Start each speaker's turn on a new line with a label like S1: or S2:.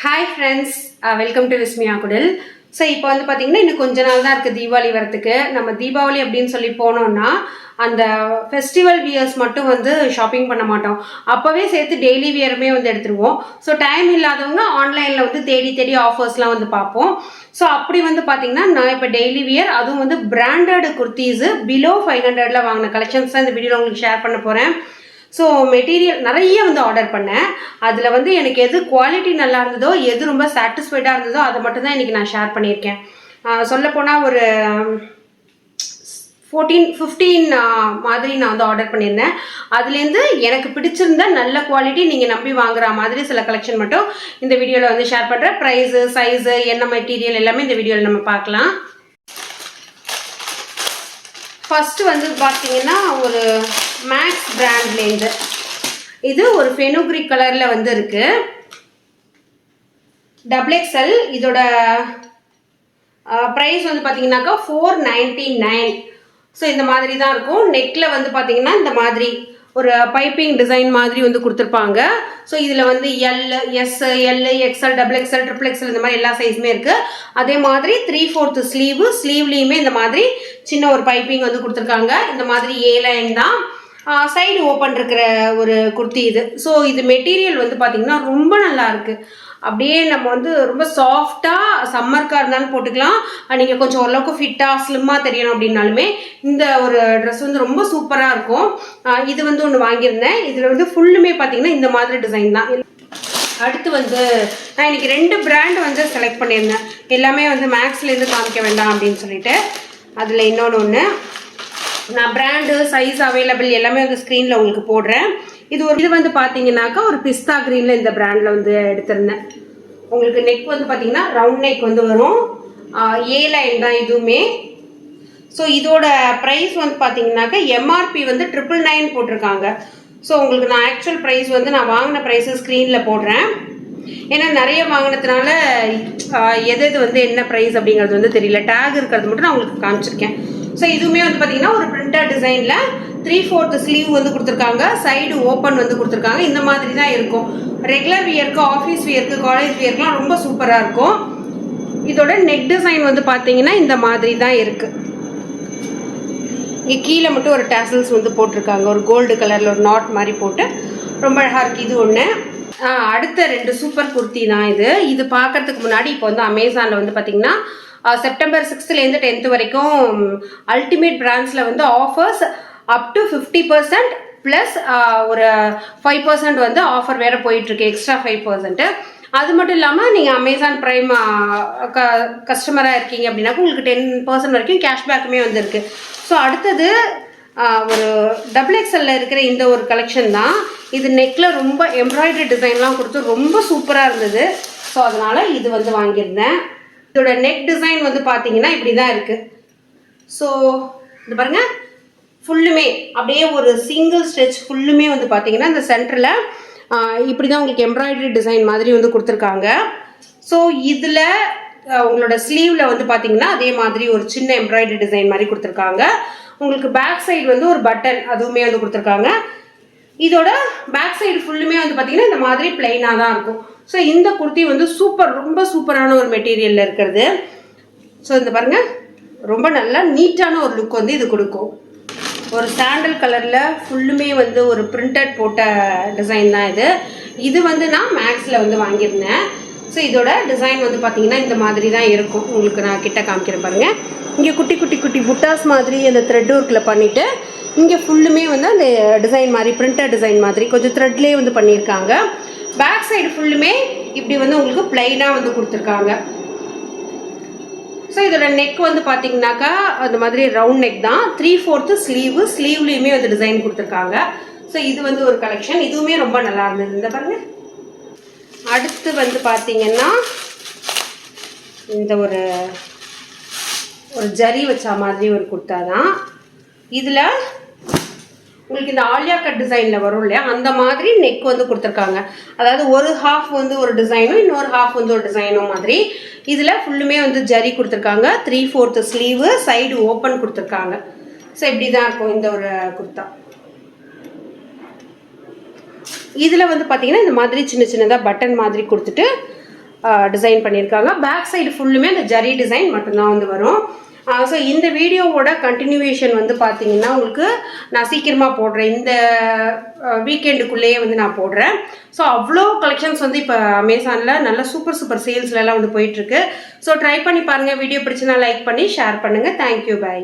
S1: Hi friends, welcome to Vismaya குடில். So இப்போ வந்து பார்த்தீங்கன்னா இன்னும் கொஞ்ச நாள் தான் இருக்குது தீபாவளி வரத்துக்கு. நம்ம தீபாவளி அப்படின்னு சொல்லி போனோம்னா அந்த ஃபெஸ்டிவல் வியர்ஸ் மட்டும் வந்து ஷாப்பிங் பண்ண மாட்டோம், அப்போவே சேர்த்து டெய்லி வியருமே வந்து எடுத்துருவோம். ஸோ டைம் இல்லாதவங்க ஆன்லைனில் வந்து தேடி தேடி ஆஃபர்ஸ்லாம் வந்து பார்ப்போம். ஸோ அப்படி வந்து பார்த்தீங்கன்னா நான் இப்போ டெய்லி வியர், அதுவும் வந்து பிராண்டட் குர்த்தீஸு பிலோ 500 வாங்கின கலெக்ஷன்ஸ் தான் இந்த வீடியோவில் உங்களுக்கு ஷேர் பண்ண போகிறேன். ஸோ மெட்டீரியல் நிறைய வந்து ஆர்டர் பண்ணேன். அதில் வந்து எனக்கு எது குவாலிட்டி நல்லா இருந்ததோ, எது ரொம்ப சாட்டிஸ்ஃபைடாக இருந்ததோ அதை மட்டும்தான் இன்றைக்கி நான் ஷேர் பண்ணியிருக்கேன். சொல்லப்போனால் ஒரு 14-15 மாதிரி நான் வந்து ஆர்டர் பண்ணியிருந்தேன். அதுலேருந்து எனக்கு பிடிச்சிருந்த நல்ல குவாலிட்டி நீங்கள் நம்பி வாங்குற மாதிரி சில கலெக்ஷன் மட்டும் இந்த வீடியோவில் வந்து ஷேர் பண்ணுறேன். ப்ரைஸு, சைஸு, என்ன மெட்டீரியல் எல்லாமே இந்த வீடியோவில் நம்ம பார்க்கலாம். ஃபஸ்ட்டு வந்து பார்த்தீங்கன்னா ஒரு மேக்ஸ் பிராண்ட்லேருந்து இது ஒரு ஃபெனுக்ரிக் கலரில் வந்து இருக்குது, XXL. இதோட ப்ரைஸ் வந்து பார்த்தீங்கன்னாக்கா 499. ஸோ இந்த மாதிரி தான் இருக்கும். நெக்கில் வந்து பார்த்தீங்கன்னா இந்த மாதிரி ஒரு பைப்பிங் டிசைன் மாதிரி வந்து கொடுத்துருப்பாங்க. ஸோ இதில் வந்து L, S, L, XL, XXL, XXL இந்த மாதிரி எல்லா சைஸுமே இருக்குது. அதே மாதிரி 3/4 ஸ்லீவ்லேயுமே இந்த மாதிரி சின்ன ஒரு பைப்பிங் வந்து கொடுத்துருக்காங்க. இந்த மாதிரி ஏ லைன் தான், சைடு ஓப்பன் இருக்கிற ஒரு குர்த்தி இது. ஸோ இது மெட்டீரியல் வந்து பார்த்தீங்கன்னா ரொம்ப நல்லா இருக்குது. அப்படியே நம்ம வந்து ரொம்ப சாஃப்டாக சம்மர்க்காக இருந்தாலும் போட்டுக்கலாம். நீங்கள் கொஞ்சம் ஓரளவுக்கு ஃபிட்டாக ஸ்லிம்மாக தெரியணும் அப்படின்னாலுமே இந்த ஒரு ட்ரெஸ் வந்து ரொம்ப சூப்பராக இருக்கும். இது வந்து ஒன்று வாங்கியிருந்தேன். இதில் வந்து ஃபுல்லுமே பார்த்தீங்கன்னா இந்த மாதிரி டிசைன் தான். அடுத்து வந்து நான் இன்றைக்கி 2 பிராண்ட் வந்து செலக்ட் பண்ணியிருந்தேன். எல்லாமே வந்து மேக்ஸ்லேருந்து காமிக்க வேண்டாம் அப்படின்னு சொல்லிட்டு. அதில் இன்னொன்று நான் பிராண்டு, சைஸ் அவைலபிள் எல்லாமே வந்து ஸ்க்ரீனில் உங்களுக்கு போடுறேன். இது வந்து பார்த்தீங்கன்னாக்கா ஒரு பிஸ்தா க்ரீனில் இந்த பிராண்டில் வந்து எடுத்திருந்தேன். உங்களுக்கு நெக் வந்து பார்த்தீங்கன்னா ரவுண்ட் நெக் வந்து வரும், ஏ லைன் தான் இதுவுமே. ஸோ இதோட ப்ரைஸ் வந்து பார்த்தீங்கன்னாக்கா எம்ஆர்பி வந்து 999 போட்டிருக்காங்க. ஸோ உங்களுக்கு நான் ஆக்சுவல் ப்ரைஸ் வந்து நான் வாங்கின ப்ரைஸு ஸ்க்ரீனில் போடுறேன். ஏன்னா நிறைய வாங்கினதுனால எது வந்து என்ன ப்ரைஸ் அப்படிங்கிறது வந்து தெரியல. டேக் இருக்கிறது மட்டும் நான் உங்களுக்கு காமிச்சிருக்கேன். ஸோ இதுவுமே வந்து பார்த்தீங்கன்னா ஒரு பிரிண்டட் டிசைனில் 3/4 ஸ்லீவ் வந்து கொடுத்துருக்காங்க, சைடு ஓப்பன் வந்து கொடுத்துருக்காங்க. இந்த மாதிரி தான் இருக்கும். ரெகுலர் வியருக்கு, ஆஃபீஸ் வியருக்கு, காலேஜ் வியருக்குலாம் ரொம்ப சூப்பராக இருக்கும். இதோட நெக் டிசைன் வந்து பார்த்தீங்கன்னா இந்த மாதிரி தான் இருக்குது. இங்கே கீழே மட்டும் ஒரு டேசல்ஸ் வந்து போட்டிருக்காங்க, ஒரு கோல்டு கலரில் ஒரு நாட் மாதிரி போட்டு ரொம்ப அழகாக இருக்குது. இது ஒன்று. அடுத்த 2 சூப்பர் குர்த்தி தான் இது பார்க்கறதுக்கு முன்னாடி இப்போ வந்து அமேசானில் வந்து பார்த்தீங்கன்னா செப்டம்பர் 6லேருந்து 10th வரைக்கும் அல்டிமேட் பிராண்ட்ஸில் வந்து ஆஃபர்ஸ் அப் டு 50% ப்ளஸ் ஒரு 5% வந்து ஆஃபர் வேறு போயிட்டுருக்கு, எக்ஸ்ட்ரா 5%. அது மட்டும் இல்லாமல் நீங்கள் அமேசான் ப்ரைம் கஸ்டமராக இருக்கீங்க அப்படின்னாக்க உங்களுக்கு 10% வரைக்கும் கேஷ்பேக்குமே வந்துருக்கு. ஸோ அடுத்தது ஒரு XXL இருக்கிற இந்த ஒரு கலெக்ஷன் தான். இது நெக்கில் ரொம்ப எம்ப்ராய்டரி டிசைன்லாம் கொடுத்து ரொம்ப சூப்பராக இருந்தது. ஸோ அதனால் இது வந்து வாங்கியிருந்தேன். இதோட நெக் டிசைன் வந்து பார்த்தீங்கன்னா இப்படி தான் இருக்குது. ஸோ இது பாருங்கள், ஃபுல்லுமே அப்படியே ஒரு சிங்கிள் ஸ்டிச் ஃபுல்லுமே வந்து பார்த்தீங்கன்னா இந்த சென்டரில் இப்படி தான் உங்களுக்கு எம்ப்ராய்டரி டிசைன் மாதிரி வந்து கொடுத்துருக்காங்க. ஸோ இதில் உங்களோட ஸ்லீவில் வந்து பார்த்தீங்கன்னா அதே மாதிரி ஒரு சின்ன எம்ப்ராய்டரி டிசைன் மாதிரி கொடுத்துருக்காங்க. உங்களுக்கு பேக் சைடு வந்து ஒரு பட்டன் அதுவுமே வந்து கொடுத்துருக்காங்க. இதோட பேக் சைடு ஃபுல்லுமே வந்து பார்த்தீங்கன்னா இந்த மாதிரி பிளைனாக தான் இருக்கும். ஸோ இந்த குர்த்தி வந்து ரொம்ப சூப்பரான ஒரு மெட்டீரியலில் இருக்கிறது. ஸோ இந்த பாருங்கள், ரொம்ப நல்லா நீட்டான ஒரு லுக் வந்து இது கொடுக்கும். ஒரு சாண்டல் கலரில் ஃபுல்லுமே வந்து ஒரு பிரிண்டட் போட்ட டிசைன் தான் இது வந்து நான் மேக்ஸில் வந்து வாங்கியிருந்தேன். ஸோ இதோட டிசைன் வந்து பார்த்தீங்கன்னா இந்த மாதிரி தான் இருக்கும். உங்களுக்கு நான் கிட்ட காமிக்கிறேன் பாருங்கள். இங்கே குட்டி குட்டி குட்டி புட்டாஸ் மாதிரி அந்த த்ரெட் ஒர்க்கில் பண்ணிவிட்டு இங்கே ஃபுல்லுமே வந்து அந்த டிசைன் மாதிரி பிரிண்டட் டிசைன் மாதிரி கொஞ்சம் த்ரெட்லேயே வந்து பண்ணியிருக்காங்க. பேக் சைடு ஃபுல்லுமே இப்படி வந்து உங்களுக்கு பிளைனாக வந்து கொடுத்துருக்காங்க. ஸோ இதோட நெக் வந்து பார்த்தீங்கன்னாக்கா அந்த மாதிரி ரவுண்ட் நெக் தான், 3/4 ஸ்லீவ்லேயுமே வந்து டிசைன் கொடுத்துருக்காங்க. ஸோ இது வந்து ஒரு கலெக்ஷன், இதுவுமே ரொம்ப நல்லா இருந்தது. இந்த பாருங்க. அடுத்து வந்து பார்த்தீங்கன்னா இந்த ஒரு ஜரி வச்ச மாதிரி ஒரு குர்த்தா தான். இதில் உங்களுக்கு இந்த ஆலியா கட் டிசைனில் வரும் இல்லையா, அந்த மாதிரி நெக் வந்து கொடுத்துருக்காங்க. அதாவது ஒரு ஹாஃப் வந்து ஒரு டிசைனும் இன்னொரு ஹாஃப் வந்து ஒரு டிசைனும் மாதிரி. இதில் ஃபுல்லுமே வந்து ஜரி கொடுத்துருக்காங்க, 3/4 ஸ்லீவு, சைடு ஓப்பன் கொடுத்துருக்காங்க. ஸோ இப்படி தான் இருக்கும் இந்த ஒரு குர்த்தா. இதில் வந்து பார்த்தீங்கன்னா இந்த மாதிரி சின்ன சின்னதாக பட்டன் மாதிரி கொடுத்துட்டு டிசைன் பண்ணியிருக்காங்க. பேக் சைடு ஃபுல்லுமே அந்த ஜரி டிசைன் மட்டும்தான் வந்து வரும். ஸோ இந்த வீடியோவோட கண்டினியூவேஷன் வந்து பார்த்தீங்கன்னா உங்களுக்கு நான் சீக்கிரமாக போடுறேன், இந்த வீக்கெண்டுக்குள்ளேயே வந்து நான் போடுறேன். ஸோ அவ்வளோ கலெக்ஷன்ஸ் வந்து இப்போ அமேசானில் நல்ல சூப்பர் சேல்ஸ்லலாம் வந்து போயிட்டுருக்கு. ஸோ ட்ரை பண்ணி பாருங்கள். வீடியோ பிடிச்சினா லைக் பண்ணி ஷேர் பண்ணுங்கள். Thank you, by.